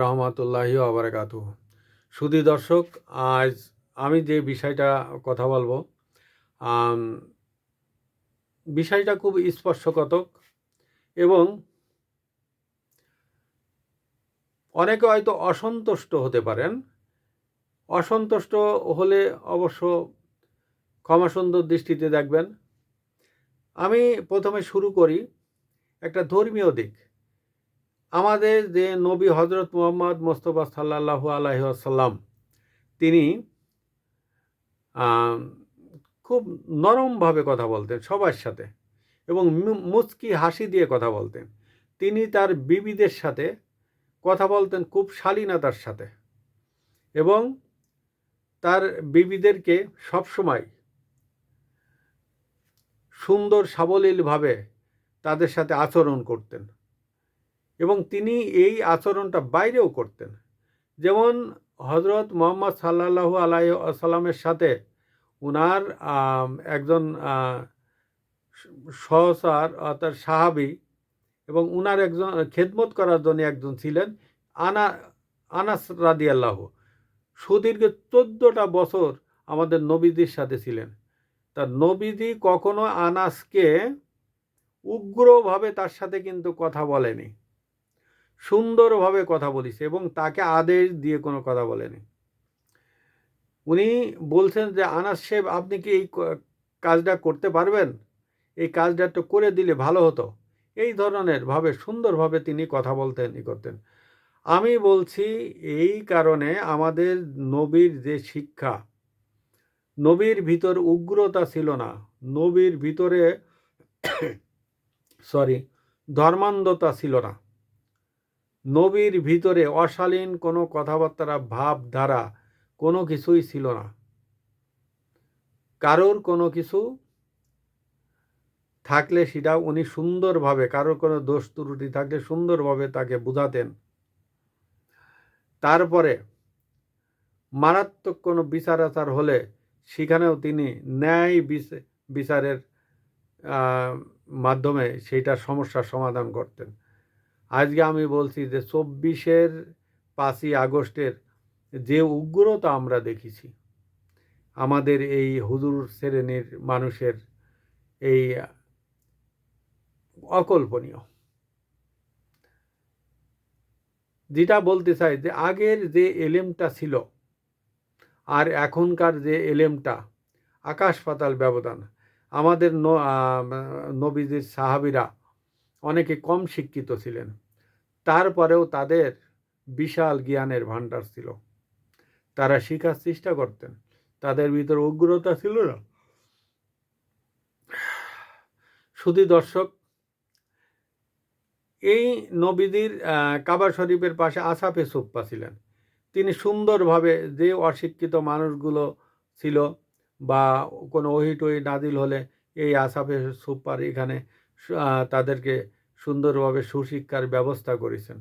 রহমতুল্লাহি ওয়া বারাকাতুহু। সুধী দর্শক, আজ আমি যে বিষয়টা কথা বলবো, আম, বিষয়টা খুব স্পর্শকাতর এবং অনেকে হয়তো অসন্তুষ্ট হতে পারেন। অসন্তুষ্ট হলে অবশ্য ক্ষমাসুন্দর দৃষ্টিতে দেখবেন। আমি প্রথমে শুরু করি একটা ধর্মীয় দিক। আমাদের যে নবী হজরত মুহাম্মদ মোস্তফা সাল্লাল্লাহু আলাইহি ওয়াসাল্লাম, তিনি আম, খুব নরমভাবে কথা বলতেন সবার সাথে এবং মুচকি হাসি দিয়ে কথা বলতেন। তিনি তার বিবিদের সাথে কথা বলতেন খুব শালীনতার সাথে এবং তার বিবিদেরকে সবসময় সুন্দর সাবলীলভাবে তাদের সাথে আচরণ করতেন এবং তিনি এই আচরণটা বাইরেও করতেন। যেমন হজরত মুহাম্মদ সাল্লাল্লাহু আলাইহি আসাল্লামের সাথে উনার একজন সহচর অর্থাৎ সাহাবী এবং উনার একজন খেদমত করার জন্য একজন ছিলেন আনাস রাদিয়াল্লাহু। সুদীর্ঘ 14টা বছর আমাদের নবীজির সাথে ছিলেন। তা নবীজি কখনো আনাসকে উগ্রভাবে তার সাথে কিন্তু কথা বলেনি, সুন্দরভাবে কথা বলেছে এবং তাকে আদেশ দিয়ে কোনো কথা বলেনি। উনি বলছেন যে, আনাস সাহেব, আপনি কি এই কাজটা করতে পারবেন? এই কাজটা একটু করে দিলে ভালো হতো। এই ধরনের ভাবে সুন্দরভাবে তিনি কথা বলতেন, করতেন। আমি বলছি এই কারণে আমাদের নবীর যে শিক্ষা, নবীর ভিতর উগ্রতা ছিল না, নবীর ভিতরে ধর্মান্ধতা ছিল না, নবীর ভিতরে অশালীন কোনো কথাবার্তা ভাবধারা কোনো কিছুই ছিল না। কারোর কোনো কিছু থাকলে সেটা উনি সুন্দরভাবে, কারোর কোনো দোষ ত্রুটি থাকলে সুন্দরভাবে তাকে বুঝাতেন। তারপরে মারাত্মক কোনো বিচার আচার হলে সেখানেও তিনি ন্যায় বিচারের মাধ্যমে সেইটার সমস্যার সমাধান করতেন। আজকে আমি বলছি যে 5ই আগস্টের যে উগ্রতা আমরা দেখেছি আমাদের এই হুজুর শ্রেণীর মানুষের, এই অকল্পনীয়। যেটা বলতে চাই যে আগের যে এলেমটা ছিল আর এখনকার যে এলেমটা, আকাশ পাতাল ব্যবধান। আমাদের নবীজির সাহাবীরা অনেকে কম শিক্ষিত ছিলেন, তারপরেও তাদের বিশাল জ্ঞানের ভাণ্ডার ছিল। তারা শেখার চেষ্টা করতেন, তাদের ভিতর উগ্রতা ছিল না। শুধু দর্শক, এই নবীজির কাবা শরীফের পাশে আসাফে সুফফা ছিলেন। তিনি সুন্দরভাবে যে অশিক্ষিত মানুষগুলো ছিল বা কোনো ওহী টহি নাজিল হলে এই আসাফে সুফফার এখানে তাদেরকে সুন্দরভাবে সুশিক্ষার ব্যবস্থা করেছেন।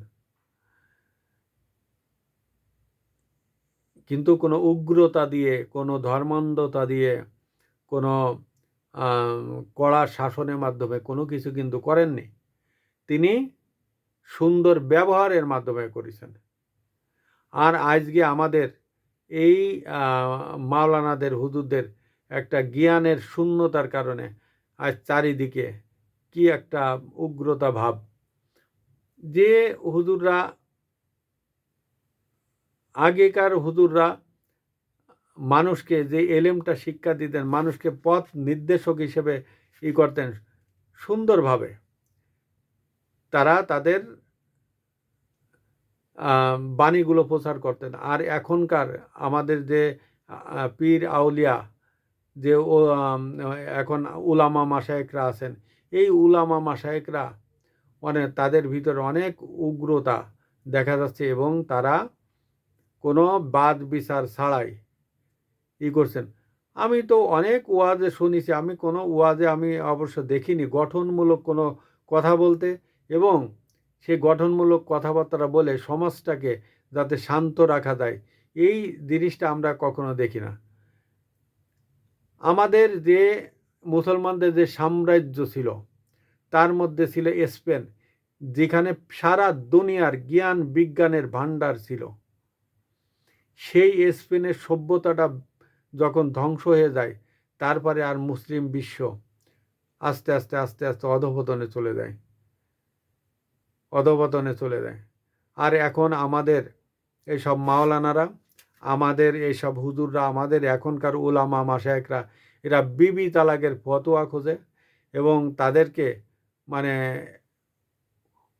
কিন্তু কোনো উগ্রতা দিয়ে, কোনো ধর্মান্ধতা দিয়ে, কোনো কড়া শাসনের মাধ্যমে কোনো কিছু কিন্তু করেননি। তিনি সুন্দর ব্যবহারের মাধ্যমে করেছেন। আর আজকে আমাদের এই মাওলানাদের, হুজুরদের একটা জ্ঞানের শূন্যতার কারণে আজ চারিদিকে কি একটা উগ্রতা ভাব। যে হুজুররা, আগেকার হুজুররা মানুষকে যে এলেমটা শিক্ষা দিতেন, মানুষকে পথ নির্দেশক হিসেবে করতেন সুন্দরভাবে, তারা তাদের বাণীগুলো প্রচার করতেন। আর এখনকার আমাদের যে পীর আউলিয়া, যে এখন উলামা মাশায়েখরা আছেন, এই উলামা মাশায়েখরা তাদের ভিতরে অনেক উগ্রতা দেখা যাচ্ছে এবং তারা কোনো বাদ বিচার ছাড়াই করছেন। আমি তো অনেক ওয়াজে শুনেছি, আমি কোনো ওয়াজে আমি অবশ্য দেখিনি গঠনমূলক কোনো কথা বলতে এবং সেই গঠনমূলক কথাবার্তা বলে সমাজটাকে যাতে শান্ত রাখা যায়, এই জিনিসটা আমরা কখনো দেখি না। আমাদের যে মুসলমানদের যে সাম্রাজ্য ছিল, তার মধ্যে ছিল স্পেন। যেখানে সারা দুনিয়ার জ্ঞান বিজ্ঞানের ভাণ্ডার ছিল, সেই স্পেনের সভ্যতাটা যখন ধ্বংস হয়ে যায়, তারপরে আর মুসলিম বিশ্ব আস্তে আস্তে আস্তে আস্তে অধঃপতনে চলে যায়, অধঃপতনে চলে যায়। আর এখন আমাদের এইসব মাওলানারা, আমাদের এইসব হুজুররা, আমাদের এখনকার উলামা মাশায়েখরা, এরা বিবি তালাকের ফতোয়া খোঁজে এবং তাদেরকে মানে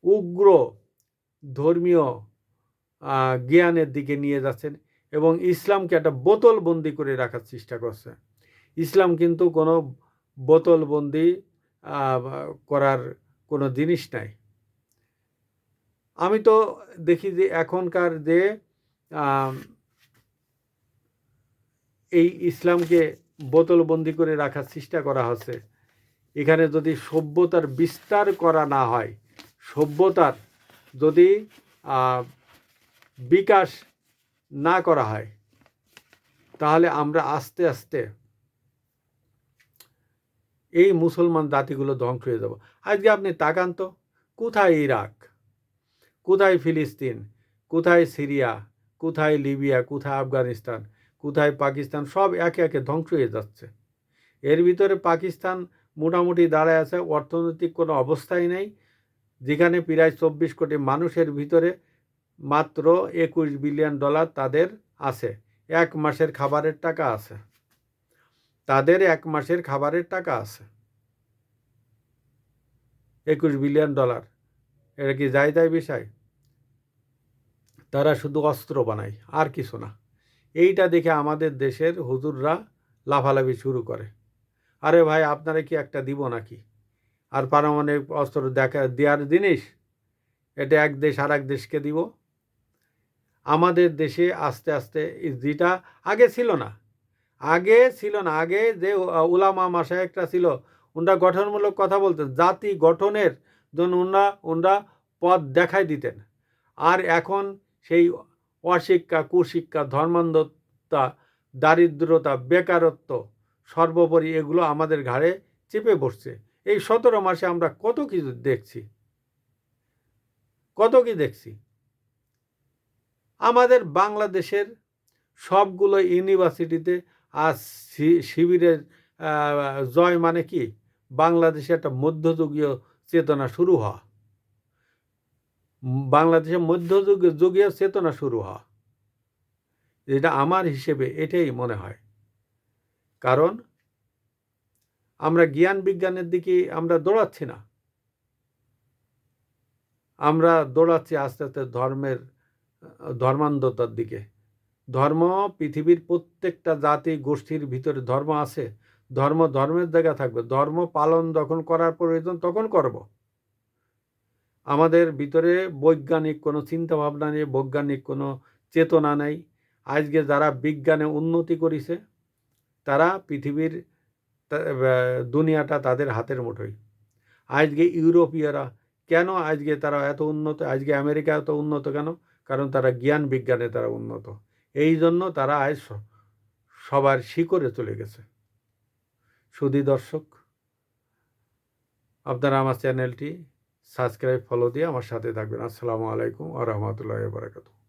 উগ্র ধর্মীয় জ্ঞানের দিকে নিয়ে যাচ্ছেন এবং ইসলামকে একটা বোতলবন্দি করে রাখার চেষ্টা করছে। ইসলাম কিন্তু কোনো বোতলবন্দি করার কোনো জিনিস নাই। আমি তো দেখি যে এখনকার যে এই ইসলামকে বোতলবন্দি করে রাখার চেষ্টা করা হচ্ছে, এখানে যদি সভ্যতার বিস্তার করা না হয়, সভ্যতার যদি বিকাশ না করা হয়, তাহলে আমরা আস্তে আস্তে এই মুসলমান জাতিগুলো ধ্বংস হয়ে যাব। আজকে আপনি তাকান তো, কোথায় ইরাক, কোথায় ফিলিস্তিন, কোথায় সিরিয়া, কোথায় লিবিয়া, কোথায় আফগানিস্তান, কোথায় পাকিস্তান, সব একে একে ধ্বংস হয়ে যাচ্ছে। এর ভিতরে পাকিস্তান মোটামুটি দাঁড়ায় আছে, অর্থনৈতিক কোনো অবস্থাই নেই, যেখানে প্রায় 24 কোটি মানুষের ভিতরে মাত্র $21 বিলিয়ন তাদের আছে, 1 মাসের খাবারের টাকা আছে, তাদের 1 মাসের খাবারের টাকা আছে $21 বিলিয়ন। এটা কি যায় বিষয়? তারা শুধু অস্ত্র বানায়, আর কিছু না। এইটা দেখে আমাদের দেশের হুজুররা লাফালাফি শুরু করে, আরে ভাই আপনারা কি একটা দিব নাকি? আর পারমাণবিক অস্ত্র দেওয়ার জিনিস, এটা এক দেশ আর এক দেশকে দিব? আমাদের দেশে আস্তে আস্তে যেটা আগে ছিল না, আগে যে উলামা মাশায়েখরা ছিল, ওনারা গঠনমূলক কথা বলতেন, জাতি গঠনের জন্য ওনারা পথ দেখাই দিতেন। আর এখন সেই অশিক্ষা, কুশিক্ষা, ধর্মান্ধতা, দারিদ্রতা, বেকারত্ব, সর্বোপরি এগুলো আমাদের ঘাড়ে চেপে বসছে। এই 17 মাসে আমরা কত কিছু দেখছি, কত কি দেখছি। আমাদের বাংলাদেশের সবগুলো ইউনিভার্সিটিতে আজ শিবিরের জয় মানে কি? বাংলাদেশে একটা মধ্যযুগীয় চেতনা শুরু হওয়া, বাংলাদেশে মধ্যযুগীয় চেতনা শুরু হওয়া, এটা আমার হিসেবে এটাই মনে হয়। কারণ আমরা জ্ঞান বিজ্ঞানের দিকে আমরা দৌড়াচ্ছি না, আমরা দৌড়াচ্ছি আস্তে আস্তে ধর্মান্ধতার দিকে। ধর্ম, পৃথিবীর প্রত্যেকটা জাতি গোষ্ঠীর ভিতরে ধর্ম আছে, ধর্মের জায়গা থাকবে, ধর্ম পালন যখন করার প্রয়োজন তখন করব। আমাদের ভিতরে বৈজ্ঞানিক কোনো চিন্তাভাবনা নেই, বৈজ্ঞানিক কোনো চেতনা নেই। আজকে যারা বিজ্ঞানে উন্নতি করেছে, তারা পৃথিবীর দুনিয়াটা তাদের হাতের মুঠোয়। আজকে ইউরোপীয়রা কেন আজকে তারা এত উন্নত, আজকে আমেরিকা এত উন্নত কেন? কারণ তারা জ্ঞান বিজ্ঞানে তারা উন্নত, এই জন্য তারা আজ সবার শিকড়ে চলে গেছে। সুধী দর্শক, আপনারা আমার চ্যানেলটি সাবস্ক্রাইব, ফলো দিয়ে আমার সাথে থাকবেন। আসসালামু আলাইকুম ওয়া রাহমাতুল্লাহি ওয়া বারাকাতুহু।